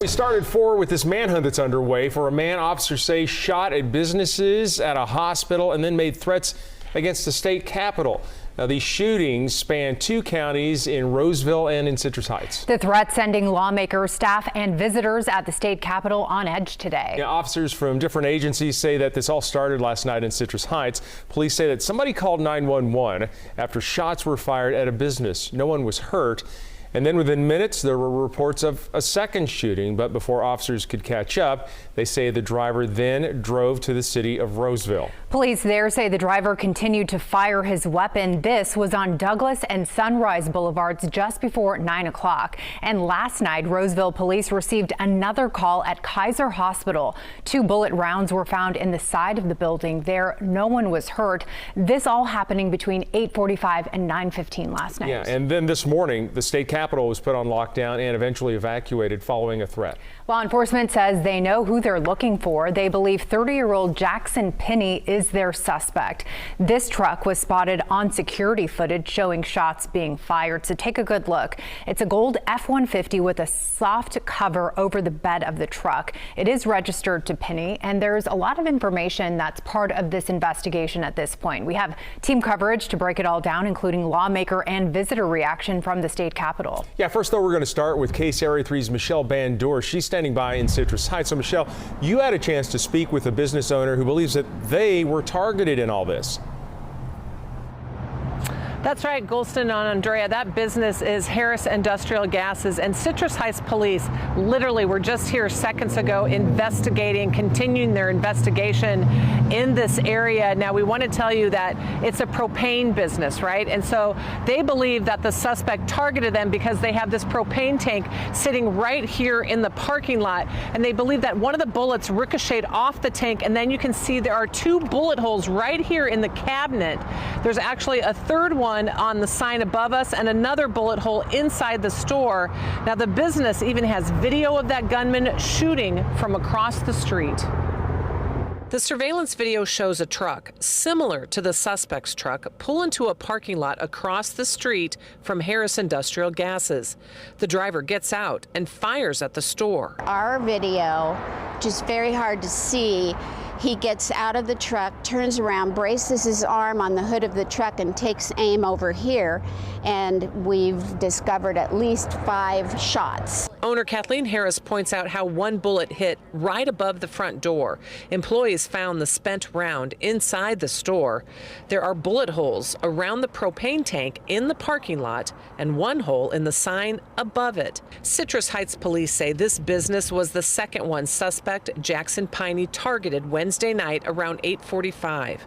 We started with this manhunt that's underway for a man officers say shot at businesses, at a hospital, and then made threats against the state capitol. Now, these shootings span two counties in Roseville and in Citrus Heights. The threat sending lawmakers, staff, and visitors at the state capitol on edge today. Yeah, officers from different agencies say that this all started last night in Citrus Heights. Police say that somebody called 911 after shots were fired at a business. No one was hurt. And then within minutes, there were reports of a second shooting. But before officers could catch up, they say the driver then drove to the city of Roseville. Police there say the driver continued to fire his weapon. This was on Douglas and Sunrise Boulevards just before 9 o'clock. And last night, Roseville police received another call at Kaiser Hospital. 2 bullet rounds were found in the side of the building. There, no one was hurt. This all happening between 8:45 and 9:15 last night. Yeah, and then this morning, the state capitol was put on lockdown and eventually evacuated following a threat. Law enforcement says they know who they're looking for. They believe 30-year-old Jackson Pinney is their suspect. This truck was spotted on security footage showing shots being fired. So take a good look. It's a gold F-150 with a soft cover over the bed of the truck. It is registered to Pinney, and there's a lot of information that's part of this investigation at this point. We have team coverage to break it all down, including lawmaker and visitor reaction from the state capitol. Yeah, first though, we're going to start with KCRA 3's Michelle Bandour. She's standing by in Citrus Heights. So Michelle, you had a chance to speak with a business owner who believes that they were targeted in all this. That's right, Golston and Andrea. That business is Harris Industrial Gases, and Citrus Heights police literally were just here seconds ago investigating, continuing their investigation in this area. Now, we want to tell you that it's a propane business, right? And so they believe that the suspect targeted them because they have this propane tank sitting right here in the parking lot. And they believe that one of the bullets ricocheted off the tank. And then you can see there are 2 bullet holes right here in the cabinet. There's actually a third one on the sign above us and another bullet hole inside the store. Now, the business even has video of that gunman shooting from across the street. The surveillance video shows a truck similar to the suspect's truck pull into a parking lot across the street from Harris Industrial Gases. The driver gets out and fires at the store. Our video, just very hard to see. He gets out of the truck, turns around, braces his arm on the hood of the truck, and takes aim over here. And we've discovered at least 5 shots. Owner Kathleen Harris points out how one bullet hit right above the front door. Employees found the spent round inside the store. There are bullet holes around the propane tank in the parking lot and one hole in the sign above it. Citrus Heights police say this business was the second one suspect Jackson Pinney targeted Wednesday night around 8:45.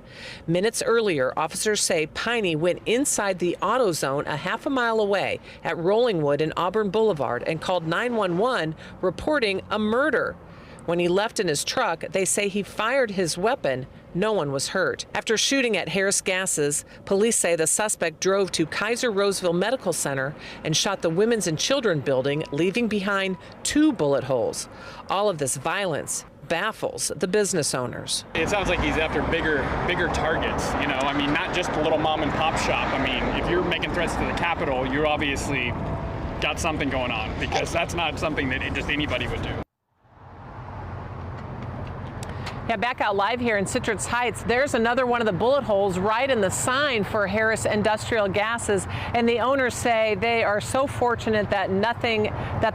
Minutes earlier, officers say Pinney went inside the AutoZone a half a mile away at Rollingwood and Auburn Boulevard and called 911 reporting a murder. When he left in his truck, they say he fired his weapon. No one was hurt. After shooting at Harris Gases, police say the suspect drove to Kaiser Roseville Medical Center and shot the Women's and Children building, leaving behind 2 bullet holes. All of this violence baffles the business owners. It sounds like he's after bigger targets, you know, I mean, not just a little mom and pop shop. I mean, if you're making threats to the Capitol, you're obviously got something going on, because that's not something that just anybody would do. Yeah, back out live here in Citrus Heights, there's another one of the bullet holes right in the sign for Harris Industrial Gases, and the owners say they are so fortunate that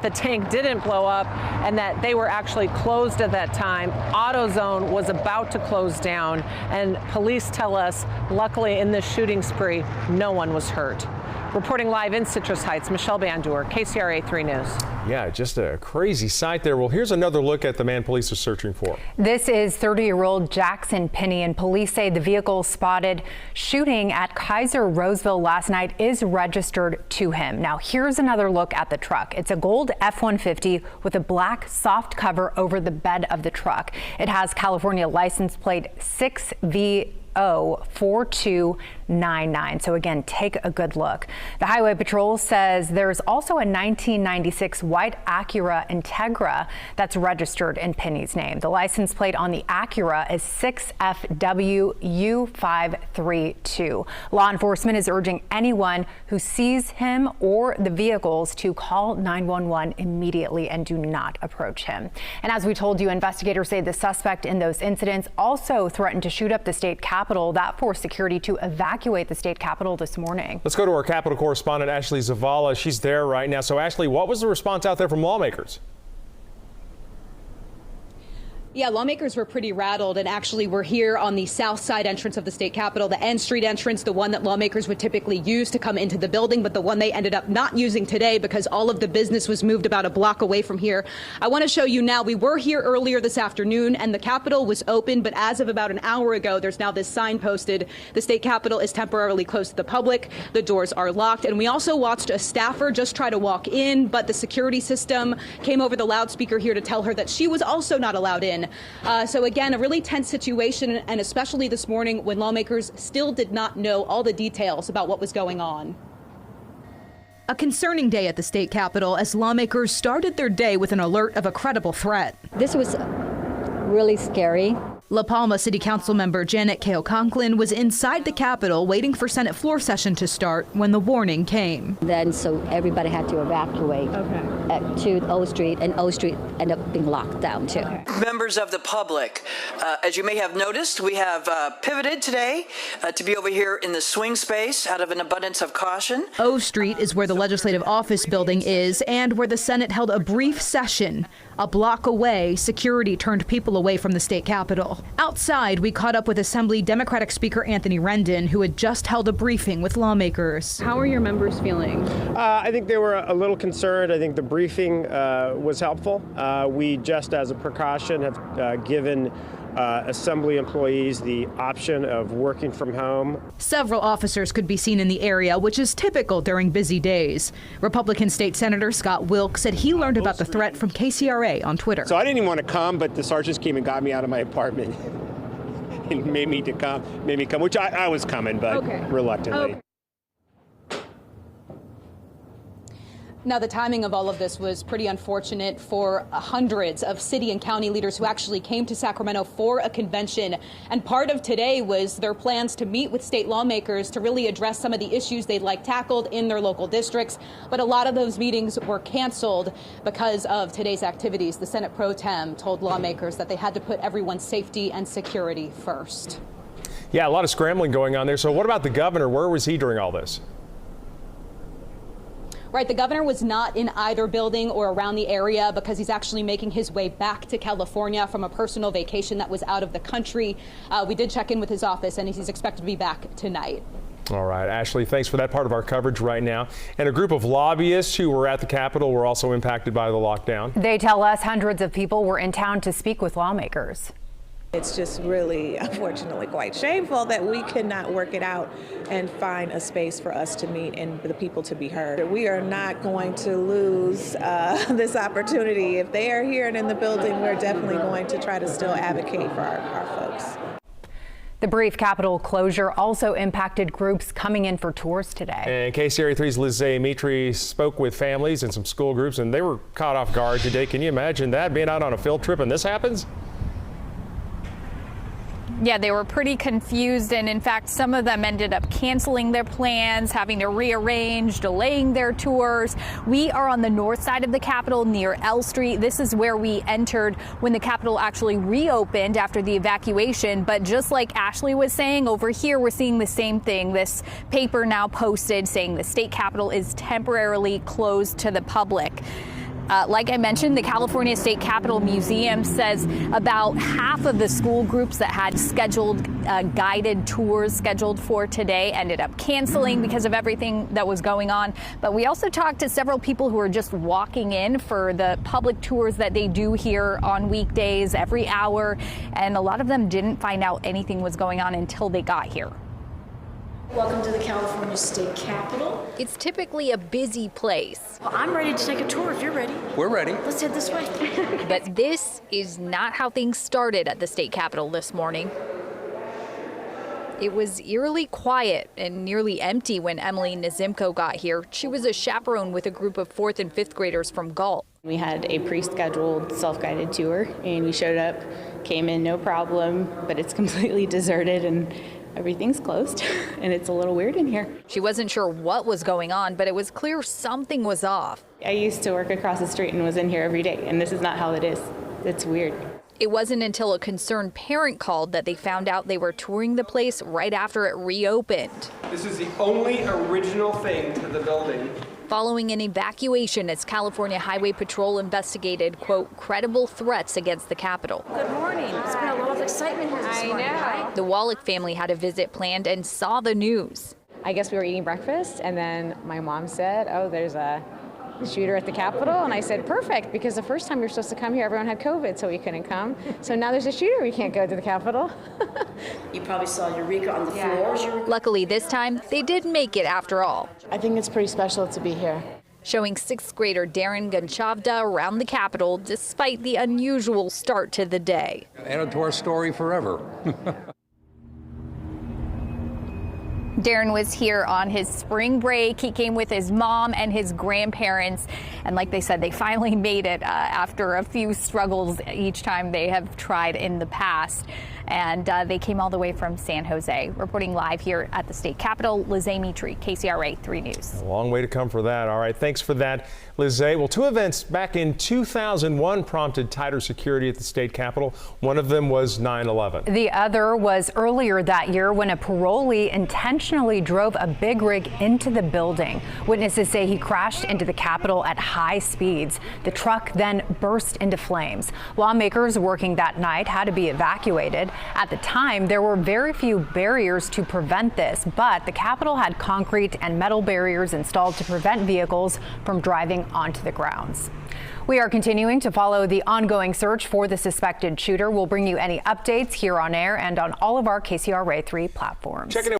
the tank didn't blow up and that they were actually closed at that time. AutoZone was about to close down, and police tell us, luckily in this shooting spree, no one was hurt. Reporting live in Citrus Heights, Michelle Bandour, KCRA 3 News. Yeah, just a crazy sight there. Well, here's another look at the man police are searching for. This is 30-year-old Jackson Pinney, and police say the vehicle spotted shooting at Kaiser Roseville last night is registered to him. Now, here's another look at the truck. It's a gold F-150 with a black soft cover over the bed of the truck. It has California license plate 6V042 99. So again, take a good look. The Highway Patrol says there's also a 1996 white Acura Integra that's registered in Penny's name. The license plate on the Acura is 6FWU532. Law enforcement is urging anyone who sees him or the vehicles to call 911 immediately and do not approach him. And as we told you, investigators say the suspect in those incidents also threatened to shoot up the state capitol. That forced security to evacuate the state capitol this morning. Let's go to our Capitol correspondent, Ashley Zavala. She's there right now. So, Ashley, what was the response out there from lawmakers? Yeah, lawmakers were pretty rattled, and actually we're here on the south side entrance of the state capitol, the N Street entrance, the one that lawmakers would typically use to come into the building, but the one they ended up not using today because all of the business was moved about a block away from here. I want to show you now, we were here earlier this afternoon and the capitol was open, but as of about an hour ago, there's now this sign posted. The state capitol is temporarily closed to the public. The doors are locked. And we also watched a staffer just try to walk in, but the security system came over the loudspeaker here to tell her that she was also not allowed in. So again, a really tense situation, and especially this morning when lawmakers still did not know all the details about what was going on. A concerning day at the state capitol as lawmakers started their day with an alert of a credible threat. This was really scary. La Palma City Council member Janet Kale Conklin was inside the Capitol waiting for Senate floor session to start when the warning came. Then so everybody had to evacuate to O Street, and O Street ended up being locked down too. Members of the public, as you may have noticed, we have pivoted today to be over here in the swing space out of an abundance of caution. O Street is where the legislative office building is and where the Senate held a brief session. A block away, security turned people away from the state capitol. Outside, we caught up with Assembly Democratic Speaker Anthony Rendon, who had just held a briefing with lawmakers. How are your members feeling? I think they were a little concerned. I think the briefing was helpful. We just as a precaution have given Assembly employees the option of working from home. Several officers could be seen in the area, which is typical during busy days. Republican State Senator Scott Wilk said he learned about the threat from KCRA on Twitter. So I didn't even want to come, but the sergeants came and got me out of my apartment and made me come, which I was coming, but reluctantly. Okay. Now, the timing of all of this was pretty unfortunate for hundreds of city and county leaders who actually came to Sacramento for a convention. And part of today was their plans to meet with state lawmakers to really address some of the issues they'd like tackled in their local districts. But a lot of those meetings were canceled because of today's activities. The Senate Pro Tem told lawmakers that they had to put everyone's safety and security first. Yeah, a lot of scrambling going on there. So what about the governor? Where was he during all this? Right, the governor was not in either building or around the area because he's actually making his way back to California from a personal vacation that was out of the country. We did check in with his office, and he's expected to be back tonight. All right, Ashley, thanks for that part of our coverage right now. And a group of lobbyists who were at the Capitol were also impacted by the lockdown. They tell us hundreds of people were in town to speak with lawmakers. It's just really, unfortunately, quite shameful that we could not work it out and find a space for us to meet and for the people to be heard. We are not going to lose this opportunity. If they are here and in the building, we're definitely going to try to still advocate for our folks. The brief Capitol closure also impacted groups coming in for tours today. And KCRA 3's Liz Mitri spoke with families and some school groups, and they were caught off guard today. Can you imagine that, being out on a field trip and this happens? Yeah, they were pretty confused, and in fact, some of them ended up canceling their plans, having to rearrange, delaying their tours. We are on the north side of the Capitol near L Street. This is where we entered when the Capitol actually reopened after the evacuation. But just like Ashley was saying, over here we're seeing the same thing. This paper now posted saying the state Capitol is temporarily closed to the public. Like I mentioned, the California State Capitol Museum says about half of the school groups that had scheduled guided tours scheduled for today ended up canceling because of everything that was going on. But we also talked to several people who are just walking in for the public tours that they do here on weekdays every hour. And a lot of them didn't find out anything was going on until they got here. Welcome to the California State Capitol. It's typically a busy place. Well, I'm ready to take a tour if you're ready. We're ready. Let's head this way. But this is not how things started at the state capitol this morning. It was eerily quiet and nearly empty when Emily Nazimko got here. She was a chaperone with a group of 4th and 5th graders from Galt. We had a pre-scheduled self-guided tour, and we showed up, came in no problem, but it's completely deserted and everything's closed, and it's a little weird in here. She wasn't sure what was going on, but it was clear something was off. I used to work across the street and was in here every day, and this is not how it is. It's weird. It wasn't until a concerned parent called that they found out they were touring the place right after it reopened. This is the only original thing to the building. Following an evacuation as California Highway Patrol investigated, quote, credible threats against the Capitol. Good morning. It's been a lot of excitement here this morning, right? The Wallach family had a visit planned and saw the news. I guess we were eating breakfast, and then my mom said, oh, there's a shooter at the Capitol, and I said, perfect, because the first time we were supposed to come here, everyone had COVID, so we couldn't come. So now there's a shooter, we can't go to the Capitol. You probably saw Eureka on the floor. Luckily, this time, they did make it after all. I think it's pretty special to be here. Showing 6th grader Darren Gonchavda around the Capitol despite the unusual start to the day. Added to our story forever. Darren was here on his spring break. He came with his mom and his grandparents. And like they said, they finally made it after a few struggles each time they have tried in the past. And they came all the way from San Jose. Reporting live here at the state capitol, Lizzie Mitri, KCRA 3 News. A long way to come for that. All right, thanks for that, Lizzie. Well, 2 events back in 2001 prompted tighter security at the state capitol. One of them was 9/11. The other was earlier that year when a parolee intentionally drove a big rig into the building. Witnesses say he crashed into the Capitol at high speeds. The truck then burst into flames. Lawmakers working that night had to be evacuated. At the time, there were very few barriers to prevent this, but the Capitol had concrete and metal barriers installed to prevent vehicles from driving onto the grounds. We are continuing to follow the ongoing search for the suspected shooter. We'll bring you any updates here on air and on all of our KCRA 3 platforms. Checking in